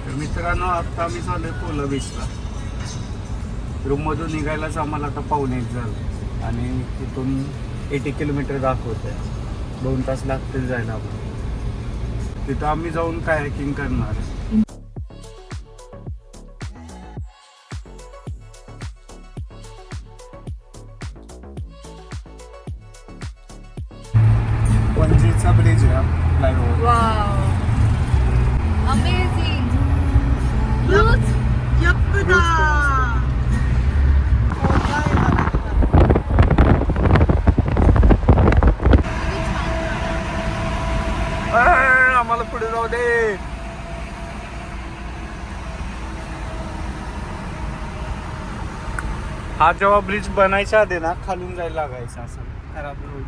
तर मित्रांनो आता आम्ही चाललोय पोला बीचला. रूममधून निघायलाच आम्हाला आता 1:15 झालं आणि तिथून 80 किलोमीटर दाखवतंय. 2 तास लागतील जायला आपण. तिथं आम्ही जाऊन कायाकिंग करणार आहे. पणजीचा ब्रिज आहे फ्लायओव्हर. Wow amazing. आम्हाला पुढे जाऊ दे. हा जेव्हा ब्रिज बनायच्या आधी ना खालून जायला लागायचं असं खराब रोड.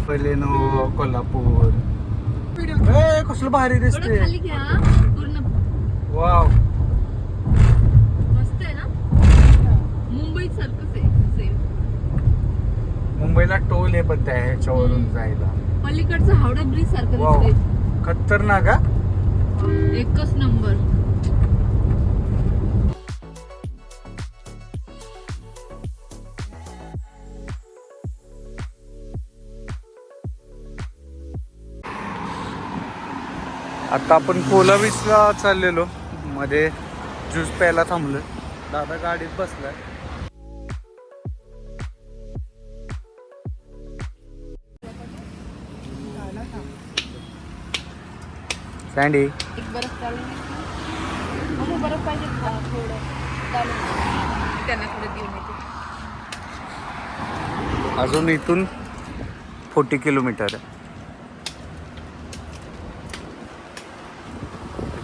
पहिलेनो कोल्हापूर. कसलं भारी दिसते. खाली घ्या पूर्ण. वाव मस्त आहे ना. मुंबईत सारखंच आहे सेम. मुंबईला टोल आहे पण त्या ह्याच्यावरून जायला. पलीकडचं हावडा ब्रिज सारखं वाव दिसतंय. खतरनाक हा. एकच नंबर. आता आपण पोला बीचला चाललेलो. मध्ये ज्यूस प्यायला थांबलोय. दादा गाडीत बसलाय. सँडी एक बरफ चालू नाही. बरफ पाहिजे का थोडं चालू. त्यांना थोडं देऊन येते. अजून इथून 40 किलोमीटर आहे.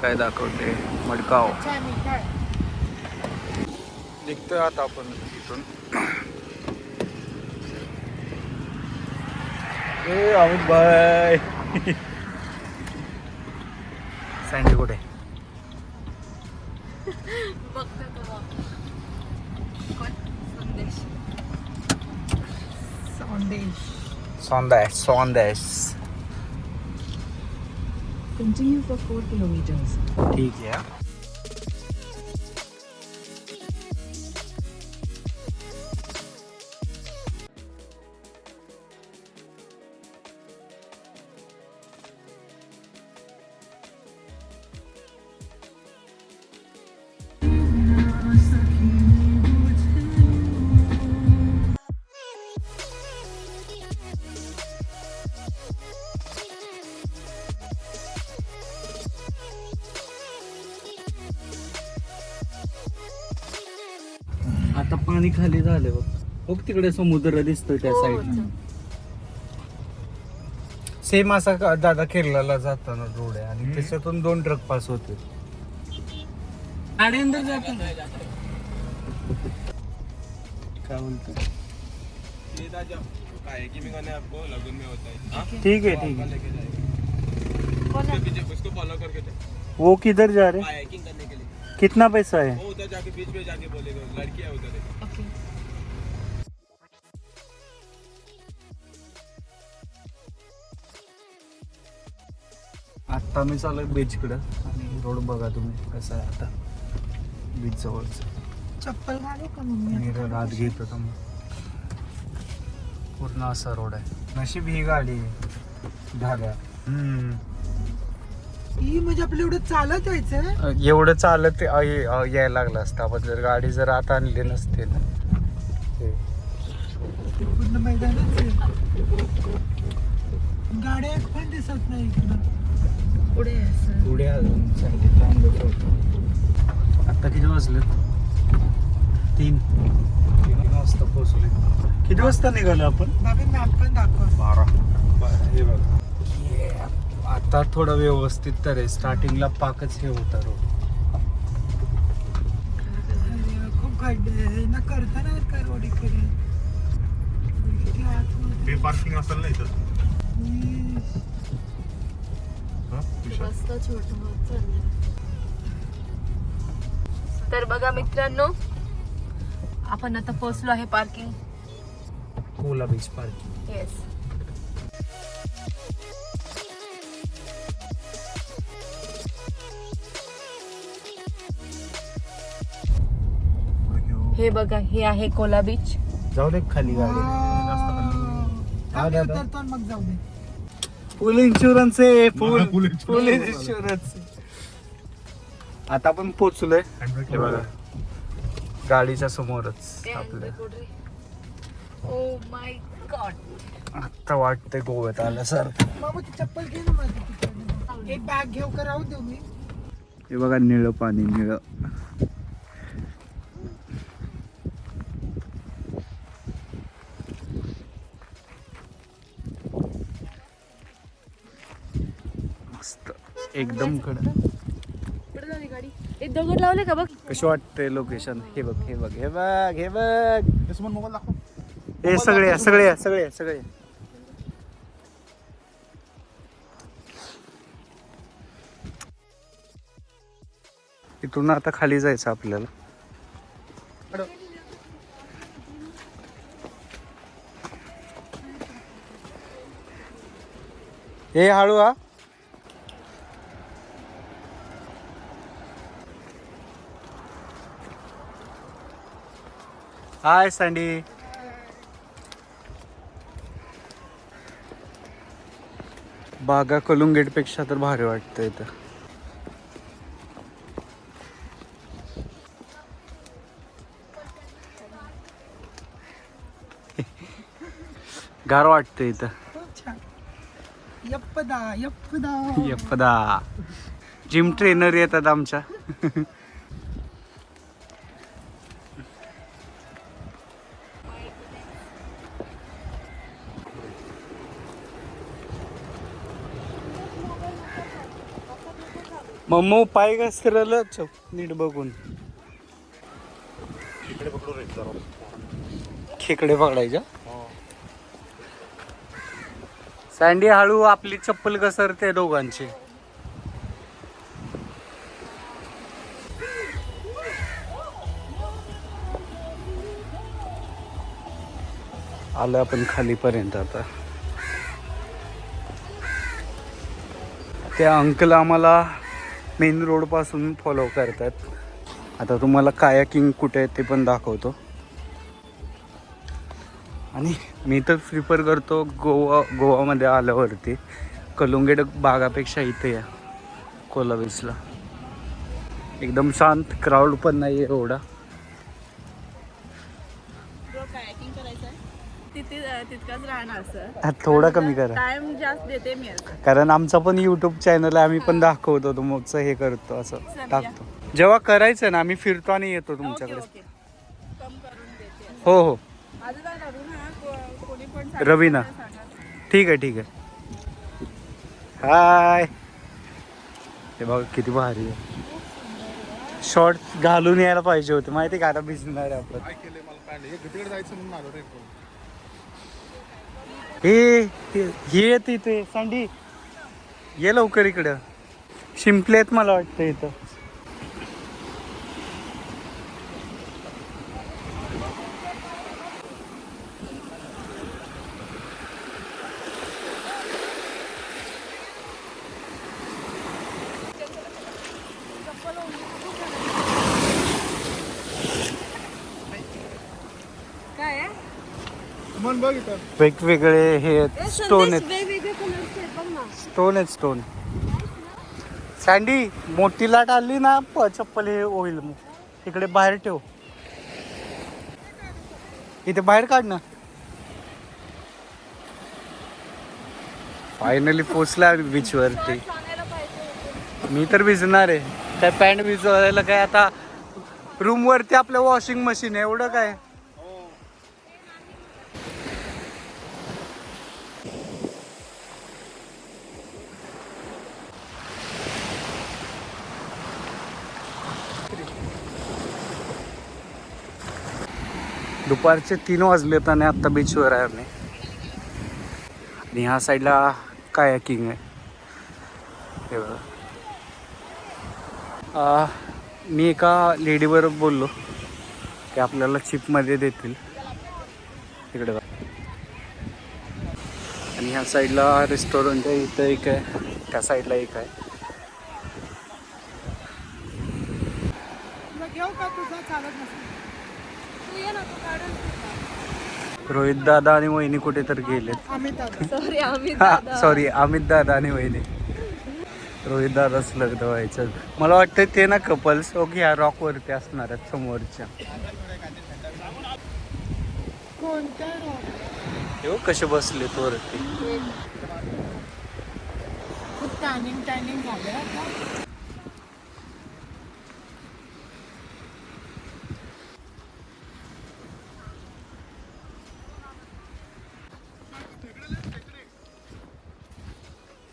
काय दाखवते मडगाव. निघतोय आता आपण इथून. अमित बाय. सँडी कुठे. सौंदेश. Continue for 4 kilometers. ठीक है. आता पाणी खाली झाले बघ तिकडे समुद्र दिसतोय त्या साईडला. सेम असा दादा केरळला जाताना रोड आहे आणि त्याच्यातून 2 ट्रक पास होते. गाडी अंदर जातो काय बोलतो. ठीक है ठीक है. उसको फॉलो करके वो किधर जा रहे. हाइकिंग करने के लिए. कितना पैसा है. वो उधर जाके बीच पे जाके बोलेगा. लड़की है उधर. ओके. आता मी चालू बीचकडं आणि रोड बघा तुम्ही कसा आहे आता बीच जवळच. चप्पल घालू का मम्मी. आणि रात घेत होता मग. पूर्ण असा रोड आहे. नशीब ही गाडी झाल्या. ही म्हणजे आपलं एवढं चालत यायचं. एवढं चालत यायला लागलं असतं आपण जर गाडी जर आता आणली नसते ना. पूर्ण मैदानच आहे. गाड्या पण दिसत नाही इकडं. पुढे असं पुढे अजून आता किती वाजले. 3 वाजता पोहोचले. किती वाजता निघालो आपण. बाबा मॅप पण दाखव. 12. हे बघा आता थोडं व्यवस्थित तर आहे. स्टार्टिंगला पाकच हे होता रोड. खूप खड्डे आहे ना. करताना का रोड इकडे पे पार्किंग असेल ना इथं. रस्ता छोटा होत चाललाय. तर बघा मित्रांनो आपण आता पोहोचलो आहे parking. Cola beach parking. Yes. हे बघा, हे आहे कोला बीच. जाऊ दे खाली गाडी. थांब, उतरतो आणि मग जाऊ दे. फुल इन्शुरन्स आहे. फुल फुल फुल इन्शुरन्स. आता आपण पोचलोय. हे बघा गाडीच्या समोरच आपल्या. Oh my God. आता वाटतंय गोव्यात आलं सर. बाबा ती चप्पल घे ना माझी तिकडे. एक बॅग घेऊ का राहू देऊ मी. हे बघा निळं पाणी निळं. मस्त एकदम कडक. कुठे झाली गाडी? एक दगड लावले का बघ. कशी वाटते लोकेशन. हे बघ हे बघ हे बघ हे बघ. त्याच्यामुळे मोबाईल दाखव. हे सगळे सगळे सगळे सगळे. इथून आता खाली जायचं आपल्याला. हे हळू हा. हाय सँडी. बागा कलुंगेट पेक्षा तर भारी वाटतं इथं. गार वाटतं इथं. खूप छान. यप्पदा यप्पदा. यपदा. जिम ट्रेनर येतात आमच्या. मम्मू पाय घसरलं नीट बघून. इकडे पकडून येत जरा. खेकडे पकडायच्या. सँडी हळू. आपली चप्पल घसरते दोघांची. आलं आपण खालीपर्यंत. आता त्या अंकल आम्हाला मेन रोड पासून फॉलो करतात. आता तुम्हाला कायाकिंग कुठे आहे ते पण दाखवतो. आणि मी तर प्रिफर करतो गोवामध्ये आल्यावरती कलुंगेट बागापेक्षा इथे या कोला बीचला. एकदम शांत. क्राऊड पण नाही आहे एवढा. कायाकिंग करायचं आहे तिथे तितकाच राहणार सर. थोडा कमी करा. टाइम जास्त देते मी असं. कारण आमचा पण यूट्यूब चॅनल आहे. आम्ही पण दाखवतो. तुमचं हे करतो असं टाकतो. जेव्हा करायचं ना आम्ही फिरतो आणि येतो तुमच्याकडे. कम करून देते. हो हो आजच आहे ना कोणी पण रवीना. ठीक आहे ठीक आहे. हाय. हे बघा किती भारी आहे. शॉर्ट घालून यायला पाहिजे होते माहिती का. आता भिजणार आहे आपण. काय केलंय मला काय नाही. तिकडे जायचं म्हणून आलो रे. हे तिथे सँडी ये लवकर इकडं. शिंपले आहेत मला वाटतं इथं. काय आहे? मन बघ इथं. वेगवेगळे हे स्टोन आहेत. वेगवेगळे कलरचे आहेत बघ ना. स्टोन आहेत स्टोन. सँडी मोठी लाट आली ना चप्पल हे होईल. मग इकडे बाहेर ठेव. इथे बाहेर काढ ना. फायनली पोचला बीच वरती. मी तर भिजणार आहे. काय पॅन्ट भिजवायला काय. आता रूम वरती आपल्या वॉशिंग मशीन आहे. एवढं काय. दुपारचे 3 वाजलेत आणि आत्ता बीचवर आहे आम्ही. आणि ह्या साईडला कायाकिंग आहे. हे बघा. मी एका लेडीबरोबर बोललो. ते आपल्याला चिपमध्ये देतील. इकडे बघा. आणि ह्या साईडला रेस्टॉरंट आहे, इथं एक आहे, त्या साईडला एक आहे. तुला घेऊ का तुझा चालत नसेल? तू ये ना, तू काढून. रोहित दादा आणि वहिनी कुठे तर गेलेत. आम्ही दादा सॉरी आम्ही सॉरी, अमित दादा आणि वहिनी. रोहित दादाच लग्न व्हायचं. मला वाटतं ते ना कपल्स ओके ह्या रॉक वरती असणार आहेत समोरच्या. कोणत्या rock? हे कसे बसले तो वरती. खूप टॅनिंग झालं आता.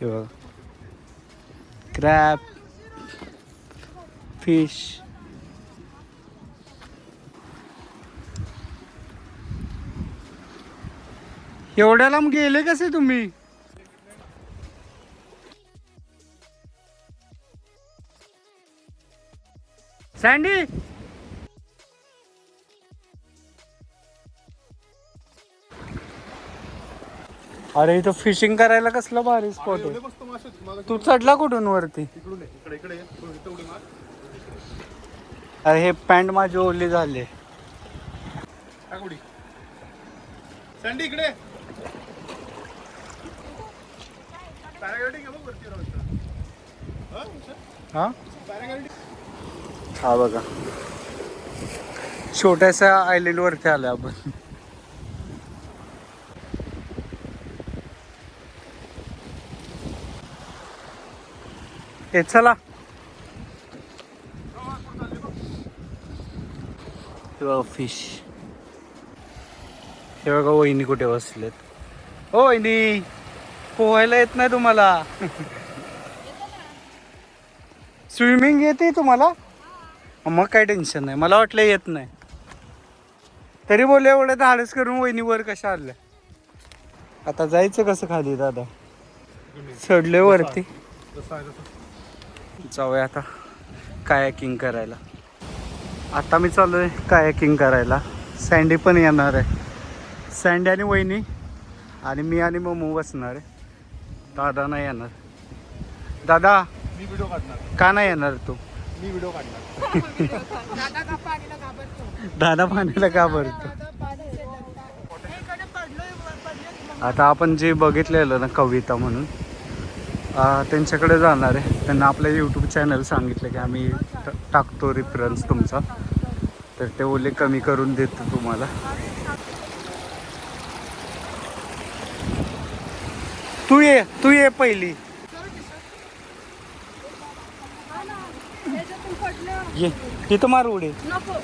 हे बघा, क्रॅब, फिश. एवढ्या लांब गेले कसे तुम्ही? सँडी, अरे इथं फिशिंग करायला कसलं भारी स्पॉट आहे. मस्त मासे आहेत. मला तू चढला कुठून वरती? इकडून ये. इकडे ये. इकडे उडी मार. अरे हे पॅन्ट माझी ओली झाली. टाक उडी. सँडी इकडे. पॅराग्लायडिंग आहे बघ वरती राहतं. हा पॅराग्लायडिंग. हा बघा, छोट्याशा आयलंड वरती आलोय आपण. हे चला. हे बघा फिश. हे बघा वहिनी कुठे बसलेत. ओ वहिनी, पोहायला येत नाही तुम्हाला? स्विमिंग येते तुम्हाला? मग काय टेन्शन नाही. मला वाटलं येत नाही. तरी बोलले एवढं धाडस करून वहिनी वर कशा आल्या. आता जायचं कसं खाली दादा? चढले वरती. जाऊया आता कायाकिंग करायला. आता मी चाललोय कायाकिंग करायला. सँडी पण येणार आहे. सँडी आणि वहिनी आणि मी आणि मम्मू बसणार आहे. दादा नाही येणार. दादा मी व्हिडिओ काढणार. का नाही येणार तू? मी व्हिडिओ काढणार. दादा का पाणीला घाबरतो? दादा पाण्याला का भरतो? दादा पाण्याचे डरतात. हे कडे पडलोय. आता आपण जे बघितलेलं ना कविता म्हणून त्यांच्याकडे जाणार आहे. त्यांना आपल्या यूट्यूब चॅनल सांगितलं की आम्ही टाकतो रेफरन्स तुमचा, तर ते बोलले कमी करून देतो तुम्हाला. तू ये पहिली. ये तिथं मार उडे. नको.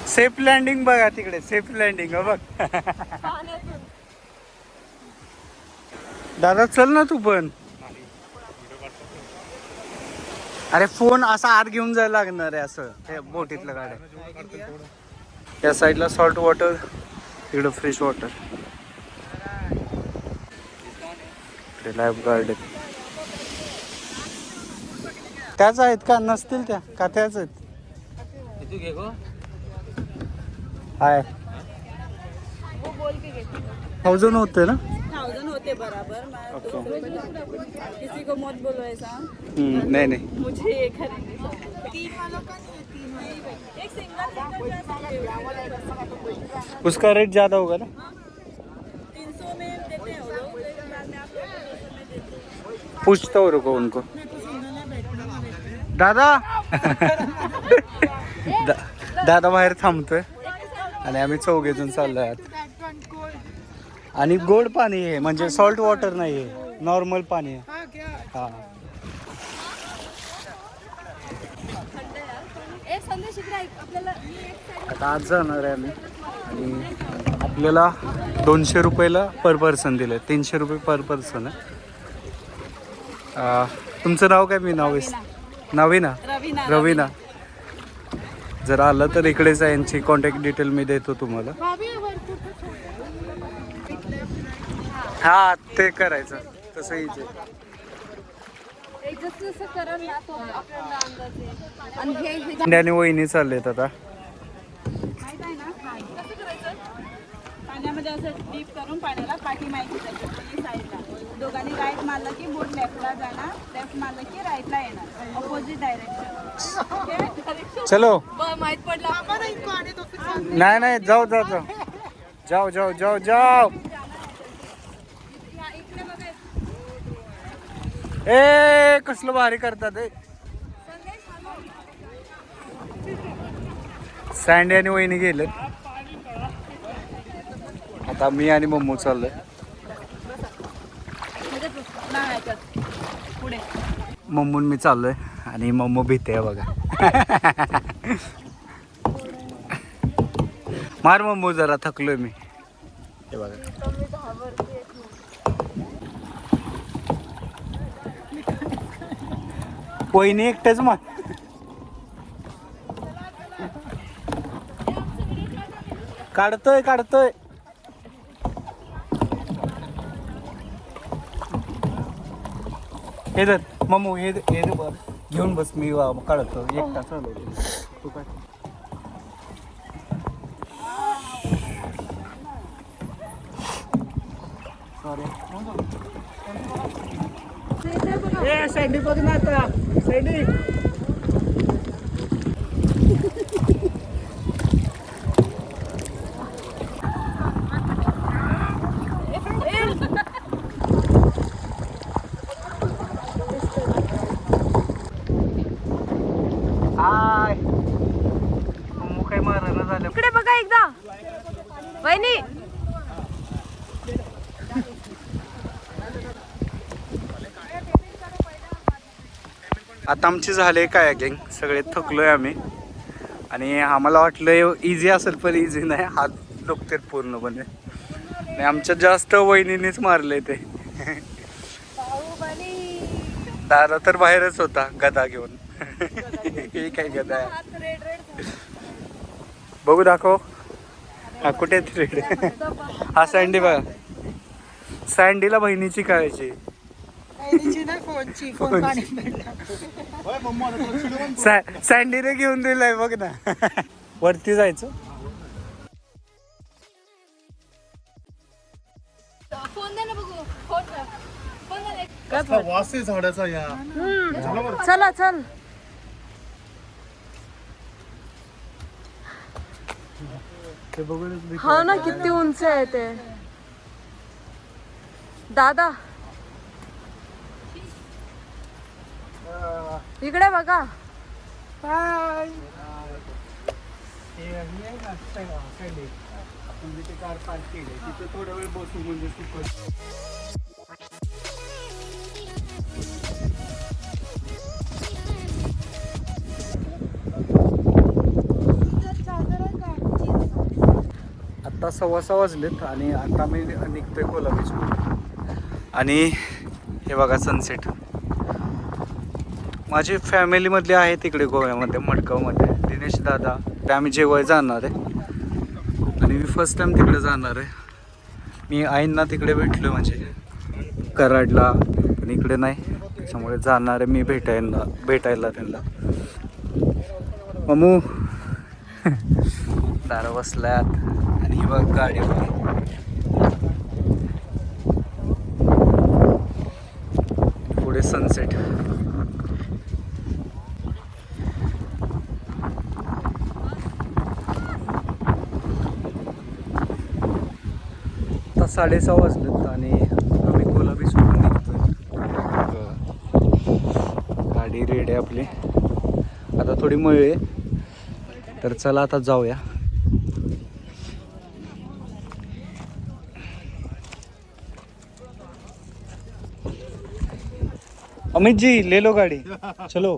सेफ लँडिंग बघा तिकडे. सेफ लँडिंग बघ. दादा चल ना तू पण. अरे फोन असा आत घेऊन जायला लागणार आहे असं ते बोटीतलं गाड्या. त्या साईडला सॉल्ट वॉटर, तिकडं फ्रेश वॉटर. इकडे लाईफ गार्ड आहेत. त्याच आहेत का? नसतील त्या का त्याच आहेत? हाय. 1000 होते ना? 1000 होते बराबर. किसी को मत बोलो ऐसा. नहीं नहीं. मुझे ये खरीदनी. 3 वालों का नहीं है. एक सिंगल उसका रेट ज़्यादा होगा ना? 300 में देते हैं वो लोग. तो एक बार में आप लोग 200 में देते हैं. पूछता हूँ रुको उनको. दादा दादा बाहेर थांबतोय आणि आम्ही चौघेजण चाललोय आत. आणि गोड पाणी आहे, म्हणजे सॉल्ट वॉटर नाही आहे, नॉर्मल पाणी आहे. हा आता आज जाणार आहे आम्ही. आणि आपल्याला 200 रुपयाला पर पर्सन दिलं. 300 रुपये पर पर्सन आहे. तुमचं नाव काय? मी नाव नवीना. रवीना. जर आलं तर इकडेच आहे. यांची कॉन्टॅक्ट डिटेल मी देतो तुम्हाला. हा ते करायचं तसं इथे. जसं जसं करल ना तो आपल्याला अंदाज येईल. आणि हे अंड्याने वहिनी चाललेत आता. माहित आहे ना कसं करायचं पाण्यामध्ये असं डीप करून पाण्याला पाठी माहिती जायची दोन्ही साईडला. दोघांनी राईट मारलं की बोट लेफ्टला जाणार, लेफ्ट मारलं की राईटला येणार, ऑपोजिट डायरेक्शन. ओके चलो. माहित पडला. नाही नाही जाऊ जाऊ जाऊ जाऊ जाऊ जाऊ जाऊ. ए कसलं भारी करतात ए. सँडी आणि वहिनी गेले. आता मी आणि मम्मू चाललोय. पुढे मम्मून मी चाललोय आणि मम्मू भीते बघा. मार मम्मू जरा थकलोय मी. हे बघा वहिनी एकटेच मार. काढतोय काढतोय. हे धर मम्मू हे घेऊन बस मी काढतो एकटा चालवतो. तू काय सॉरी. ए सँडी बघ ना आता. सँडी हाय. मम्मू काय मारायला झालं. इकडे बघा एकदा वहिनी. आता आमची झाले काय गँग. सगळे थकलोय आम्ही आणि आम्हाला वाटलं इझी असेल पण इझी नाही. हात दुखते पूर्णपणे आणि आमच्यात जास्त वहिनीनेच मारले ते. दादा तर बाहेरच होता गदा घेऊन. हे काय गदा आहे बघू दाखव. हा कुठे रेड. हा सँडी बघा. सँडीला बहिणीची काळजी. फोनची फोन पाणी होय, मम्मा आता तुला चिडवून बोल. सँडीने घेऊन दिलाय बघ ना. वरती जायचं. फोन दे ना बघू. फोन दे. कसला वास आहे झाडाचा या. चला बरं. चला चल. ते बघूनच हा ना किती उंच आहे ते. दादा इकडे बघा. बाय. आपण जिथे कार पार्क केली तिथे थोडा वेळ बसू म्हणजे आता 6:15 वाजलेत आणि आता मी निघतोय कोल्हापूर. आणि हे बघा सनसेट. माझी फॅमिलीमधली आहे तिकडे गोव्यामध्ये मडगावमध्ये. दिनेश दादा ते आम्ही जेवायला जाणार आहे आणि मी फर्स्ट टाइम तिकडे जाणार आहे. मी आईंना तिकडे भेटलो म्हणजे कराडला पण इकडे नाही त्याच्यामुळे जाणार आहे मी भेटायला त्यांना. मम्मू दारा बसल्यात आणि ही बघ गाडी पुढे सनसेट. आता 6:30 वाजलेत आणि आम्ही कोल्हापूर सोडून निघतोय. गाडी रेडी आहे आपली. आता थोडी मळी आहे तर चला आता जाऊया. अमित जी ले लो गाड़ी चलो.